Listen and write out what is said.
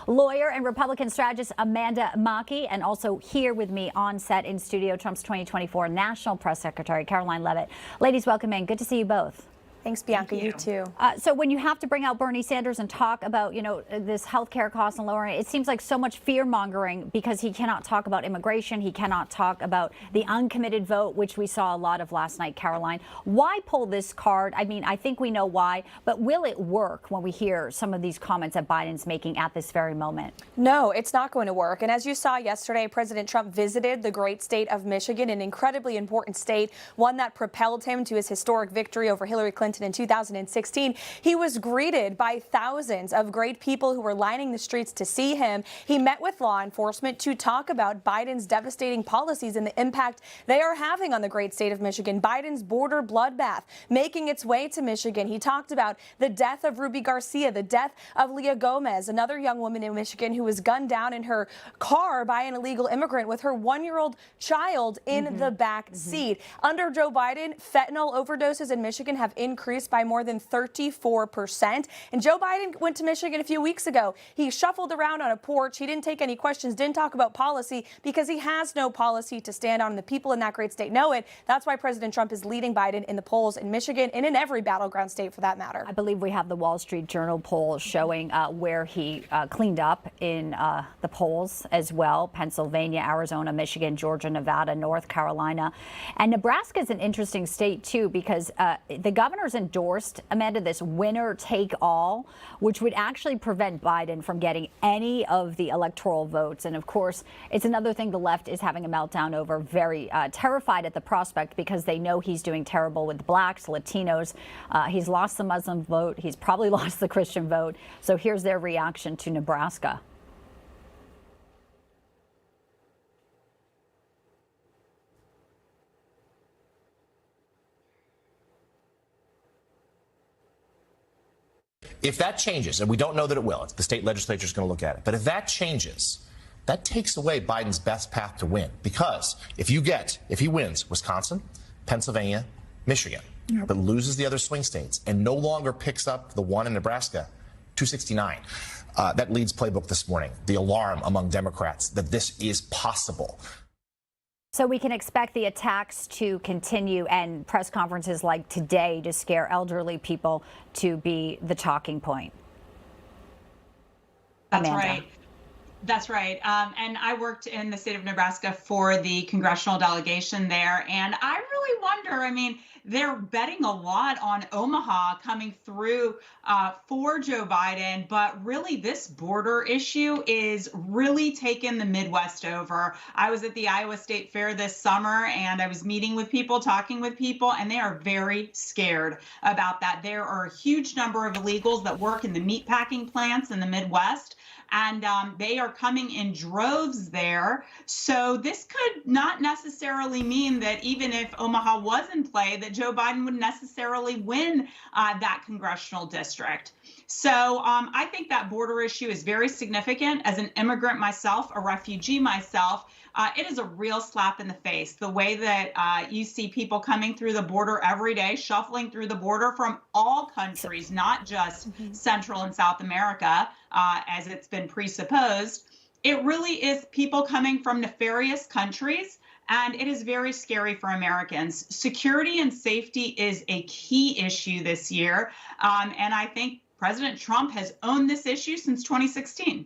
lawyer and Republican strategist Amanda Makki, and also here with me on set in studio, Trump's 2024 National Press Secretary Karoline Leavitt. Ladies, welcome in. Good to see you both. Thanks, Bianca. You too. So when you have to bring out Bernie Sanders and talk about, this health care costs and lowering it seems like so much fear mongering because he cannot talk about immigration. He cannot talk about the uncommitted vote, which we saw a lot of last night, Karoline. Why pull this card? I mean, I think we know why, but will it work when we hear some of these comments that Biden's making at this very moment? No, it's not going to work. And as you saw yesterday, President Trump visited the great state of Michigan, an incredibly important state, one that propelled him to his historic victory over Hillary Clinton in 2016. He was greeted by thousands of great people who were lining the streets to see him. He met with law enforcement to talk about Biden's devastating policies and the impact they are having on the great state of Michigan. Biden's border bloodbath making its way to Michigan. He talked about the death of Ruby Garcia, the death of Leah Gomez, another young woman in Michigan who was gunned down in her car by an illegal immigrant with her one-year-old child in the back seat. Under Joe Biden, fentanyl overdoses in Michigan have increased by more than 34%. And Joe Biden went to Michigan a few weeks ago. He shuffled around on a porch. He didn't take any questions, didn't talk about policy because he has no policy to stand on. And the people in that great state know it. That's why President Trump is leading Biden in the polls in Michigan and in every battleground state for that matter. I believe we have the Wall Street Journal poll showing where he cleaned up in the polls as well. Pennsylvania, Arizona, Michigan, Georgia, Nevada, North Carolina. And Nebraska is an interesting state, too, because the governor's endorsed, Amanda, this winner take all, which would actually prevent Biden from getting any of the electoral votes. And of course, it's another thing the left is having a meltdown over, very terrified at the prospect because they know he's doing terrible with blacks, Latinos. He's lost the Muslim vote. He's probably lost the Christian vote. So here's their reaction to Nebraska. If that changes, and we don't know that it will, the state legislature is going to look at it, but if that changes, that takes away Biden's best path to win. Because if he wins Wisconsin, Pennsylvania, Michigan, but loses the other swing states and no longer picks up the one in Nebraska, 269, that leads playbook this morning, the alarm among Democrats that this is possible. So we can expect the attacks to continue and press conferences like today to scare elderly people to be the talking point. That's Amanda. right. That's right. And I worked in the state of Nebraska for the congressional delegation there. And I really wonder, I mean, they're betting a lot on Omaha coming through for Joe Biden. But really, this border issue is really taking the Midwest over. I was at the Iowa State Fair this summer and I was meeting with people, talking with people, and they are very scared about that. There are a huge number of illegals that work in the meatpacking plants in the Midwest. And they are coming in droves there. So this could not necessarily mean that even if Omaha was in play, that Joe Biden would necessarily win that congressional district. So I think that border issue is very significant. As an immigrant myself, a refugee myself, it is a real slap in the face. The way that you see people coming through the border every day, shuffling through the border from all countries, not just Central and South America, as it's been presupposed. It really is people coming from nefarious countries, and it is very scary for Americans. Security and safety is a key issue this year, and I think President Trump has owned this issue since 2016.